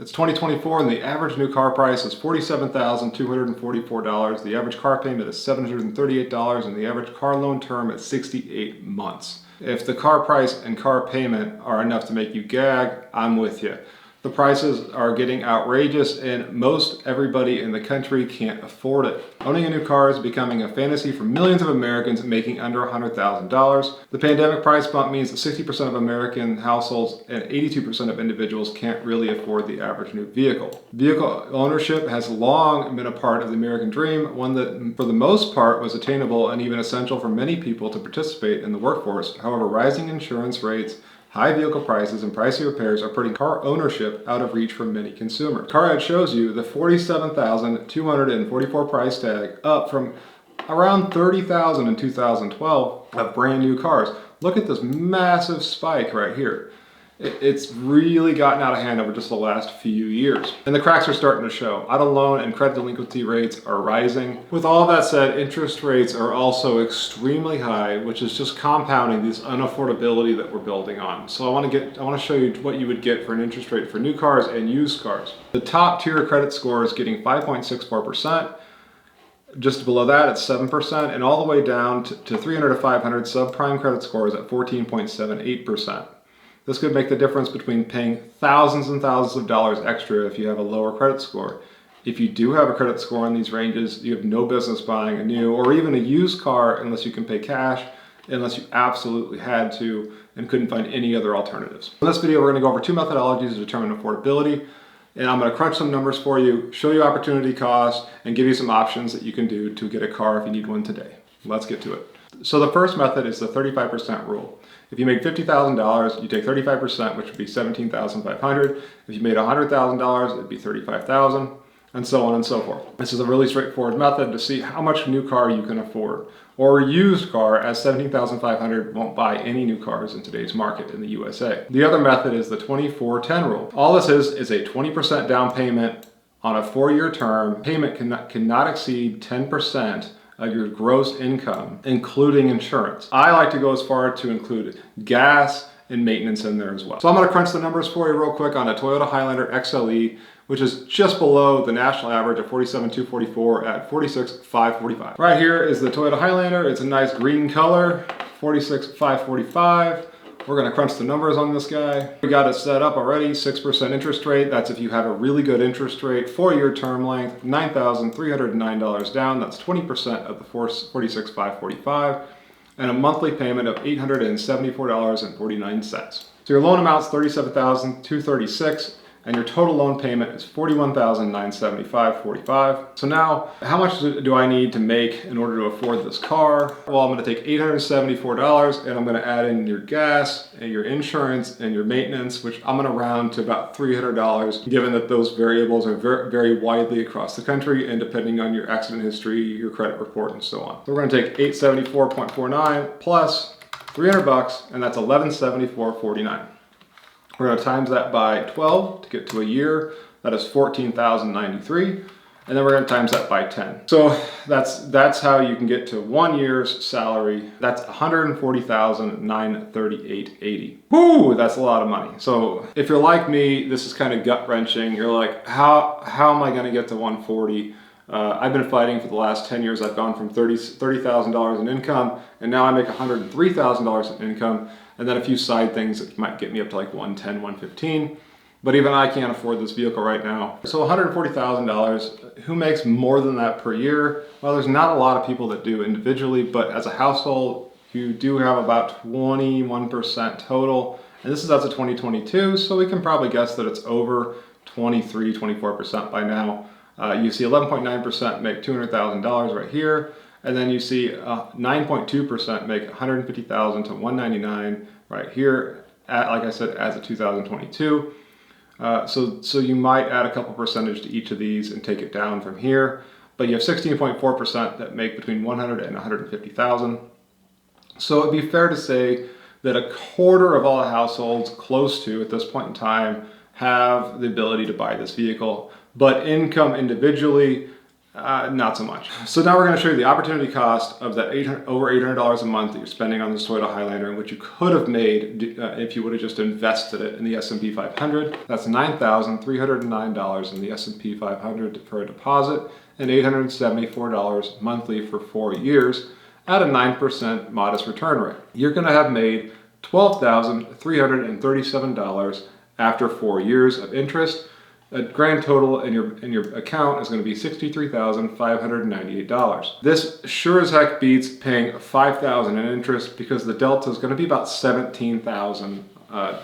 It's 2024 and the average new car price is $47,244. The average car payment is $738 and the average car loan term is 68 months. If the car price and car payment are enough to make you gag, I'm with you. The prices are getting outrageous and most everybody in the country can't afford it. Owning a new car is becoming a fantasy for millions of Americans making under $100,000. The pandemic price bump means that 60% of American households and 82% of individuals can't really afford the average new vehicle. Vehicle ownership has long been a part of the American dream, one that for the most part was attainable and even essential for many people to participate in the workforce. However, rising insurance rates, high vehicle prices and pricey repairs are putting car ownership out of reach for many consumers. CarEd shows you the $47,244 price tag up from around $30,000 in 2012 of brand new cars. Look at this massive spike right here. It's really gotten out of hand over just the last few years. And the cracks are starting to show. Auto loan and credit delinquency rates are rising. With all of that said, interest rates are also extremely high, which is just compounding this unaffordability that we're building on. So I want to show you what you would get for an interest rate for new cars and used cars. The top tier credit score is getting 5.64%. Just below that, it's 7%, and all the way down to 300 to 500 subprime credit scores at 14.78%. This could make the difference between paying thousands and thousands of dollars extra if you have a lower credit score. If you do have a credit score in these ranges, you have no business buying a new or even a used car unless you can pay cash, unless you absolutely had to and couldn't find any other alternatives. In this video, we're going to go over two methodologies to determine affordability, and I'm going to crunch some numbers for you, show you opportunity cost, and give you some options that you can do to get a car if you need one today. Let's get to it. So the first method is the 35% rule. If you made $50,000, you take 35%, which would be $17,500. If you made $100,000, it'd be $35,000, and so on and so forth. This is a really straightforward method to see how much new car you can afford. Or a used car, as $17,500 won't buy any new cars in today's market in the USA. The other method is the 24-10 rule. All this is a 20% down payment on a 4-year term. Payment cannot exceed 10% of your gross income, including insurance. I like to go as far to include gas and maintenance in there as well. So I'm going to crunch the numbers for you real quick on a Toyota Highlander XLE, which is just below the national average of $47,244 at $46,545. Right here is the Toyota Highlander. It's a nice green color, $46,545. We're going to crunch the numbers on this guy. We got it set up already, 6% interest rate. That's if you have a really good interest rate. 4-year term length, $9,309 down. That's 20% of the $46,545. And a monthly payment of $874.49. So your loan amount's $37,236. And your total loan payment is $41,975.45. So now, how much do I need to make in order to afford this car? Well, I'm going to take $874 and I'm going to add in your gas and your insurance and your maintenance, which I'm going to round to about $300, given that those variables are very widely across the country and depending on your accident history, your credit report, and so on. So we're going to take $874.49 plus $300, and that's $1174.49. We're going to times that by 12 to get to a year. That is $14,093. And then we're going to times that by 10. So that's how you can get to 1 year's salary. That's $140,938.80. Whoo, that's a lot of money. So if you're like me, this is kind of gut wrenching. You're like, how am I going to get to 140? I've been fighting for the last 10 years. I've gone from $30,000 in income, and now I make $103,000 in income. And then a few side things that might get me up to like 110, 115. But even I can't afford this vehicle right now. So $140,000, who makes more than that per year? Well, there's not a lot of people that do individually, but as a household, you do have about 21% total. And this is as of 2022, so we can probably guess that it's over 23, 24% by now. You see 11.9% make $200,000 right here. And then you see 9.2% make $150,000 to $199 right here, like I said, as of 2022. So you might add a couple percentage to each of these and take it down from here. But you have 16.4% that make between $100,000 and $150,000. So it'd be fair to say that a quarter of all the households close to at this point in time have the ability to buy this vehicle. But income individually Not so much. So now we're going to show you the opportunity cost of that over $800 a month that you're spending on this Toyota Highlander, and what you could have made if you would have just invested it in the S&P 500. That's $9,309 in the S&P 500 for a deposit, and $874 monthly for 4 years at a 9% modest return rate. You're going to have made $12,337 after 4 years of interest. A grand total in your account is going to be $63,598. This sure as heck beats paying $5,000 in interest, because the delta is going to be about $17,000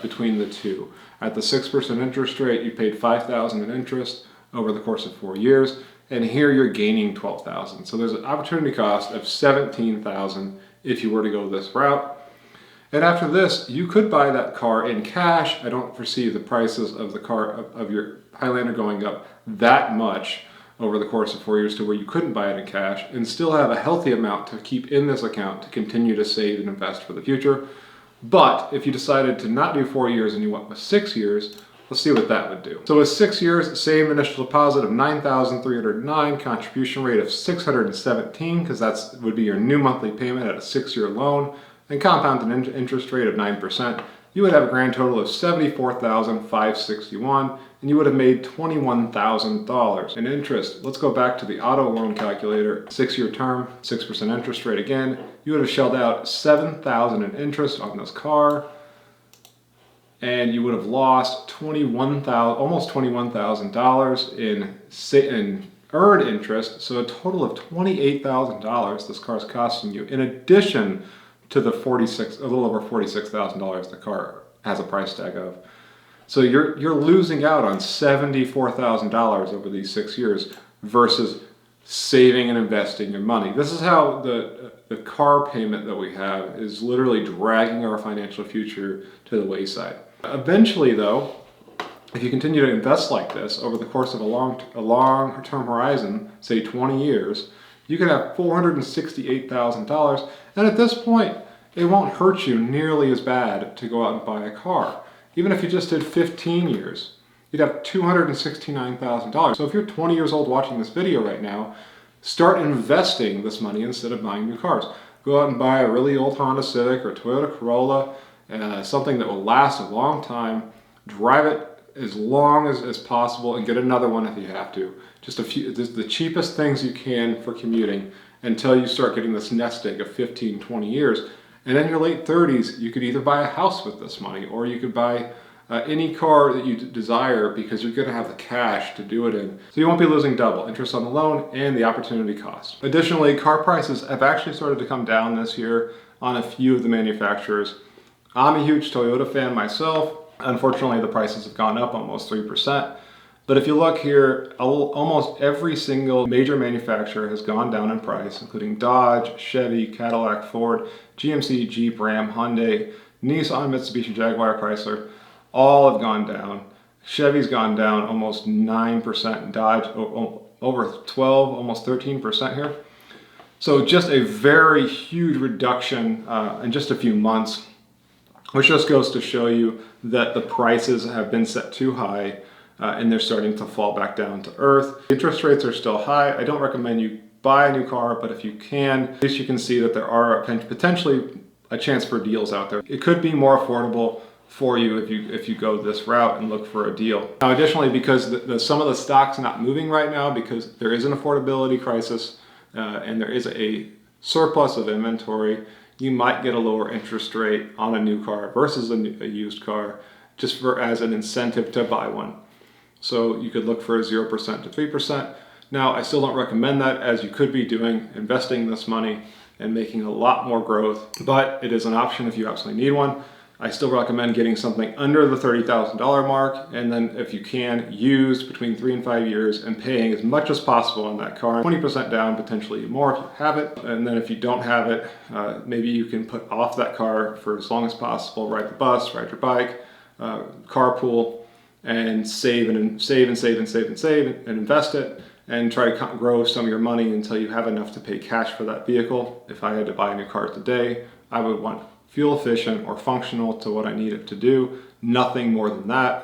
between the two. At the 6% interest rate, you paid $5,000 in interest over the course of 4 years, and here you're gaining $12,000. So there's an opportunity cost of $17,000 if you were to go this route. And after this, you could buy that car in cash. I don't foresee the prices of the car of your Highlander going up that much over the course of 4 years to where you couldn't buy it in cash, and still have a healthy amount to keep in this account to continue to save and invest for the future. But if you decided to not do 4 years and you went with 6 years, let's see what that would do. So with 6 years, same initial deposit of $9,309, contribution rate of 617, because that would be your new monthly payment at a 6-year loan, and compounded interest rate of 9%, you would have a grand total of $74,561, and you would have made $21,000 in interest. Let's go back to the auto loan calculator. 6-year term, 6% interest rate again. You would have shelled out $7,000 in interest on this car, and you would have lost almost $21,000 in earned interest. So a total of $28,000 this car is costing you, in addition to the a little over $46,000 the car has a price tag of. So you're losing out on $74,000 over these 6 years versus saving and investing your money. This is how the car payment that we have is literally dragging our financial future to the wayside. Eventually though, if you continue to invest like this over the course of a long-term horizon, say 20 years, you can have $468,000, and at this point, it won't hurt you nearly as bad to go out and buy a car. Even if you just did 15 years, you'd have $269,000. So if you're 20 years old watching this video right now, start investing this money instead of buying new cars. Go out and buy a really old Honda Civic or Toyota Corolla, something that will last a long time. Drive it as long as possible, and get another one if you have to. Just the cheapest things you can for commuting until you start getting this nest egg of 15, 20 years. And in your late 30s, you could either buy a house with this money, or you could buy any car that you desire, because you're going to have the cash to do it in. So you won't be losing double, interest on the loan and the opportunity cost. Additionally, car prices have actually started to come down this year on a few of the manufacturers. I'm a huge Toyota fan myself. Unfortunately, the prices have gone up almost 3%. But if you look here, almost every single major manufacturer has gone down in price, including Dodge, Chevy, Cadillac, Ford, GMC, Jeep, Ram, Hyundai, Nissan, Mitsubishi, Jaguar, Chrysler. All have gone down. Chevy's gone down almost 9%, Dodge over 12, almost 13% here. So just a very huge reduction in just a few months, which just goes to show you that the prices have been set too high, and they're starting to fall back down to earth. Interest rates are still high. I don't recommend you buy a new car, but if you can, at least you can see that there are potentially a chance for deals out there. It could be more affordable for you if you go this route and look for a deal. Now, additionally, because some of the stock's not moving right now because there is an affordability crisis and there is a surplus of inventory, you might get a lower interest rate on a new car versus a used car, just as an incentive to buy one. So you could look for a 0% to 3%. Now, I still don't recommend that, as you could be investing this money and making a lot more growth, but it is an option if you absolutely need one. I still recommend getting something under the $30,000 mark, and then if you can, used between 3 and 5 years, and paying as much as possible on that car. 20% down, potentially more if you have it. And then if you don't have it, maybe you can put off that car for as long as possible, ride the bus, ride your bike, carpool, and save and invest it, and try to grow some of your money until you have enough to pay cash for that vehicle. If I had to buy a new car today, I would want fuel efficient or functional to what I need it to do. Nothing more than that.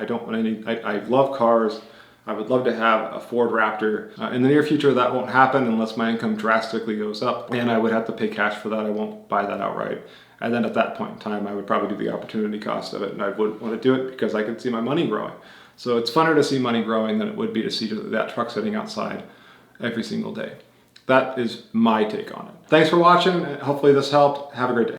I love cars. I would love to have a Ford Raptor. In the near future, that won't happen unless my income drastically goes up, and I would have to pay cash for that. I won't buy that outright. And then at that point in time, I would probably do the opportunity cost of it, and I wouldn't want to do it because I could see my money growing. So it's funner to see money growing than it would be to see that truck sitting outside every single day. That is my take on it. Thanks for watching. Hopefully this helped. Have a great day.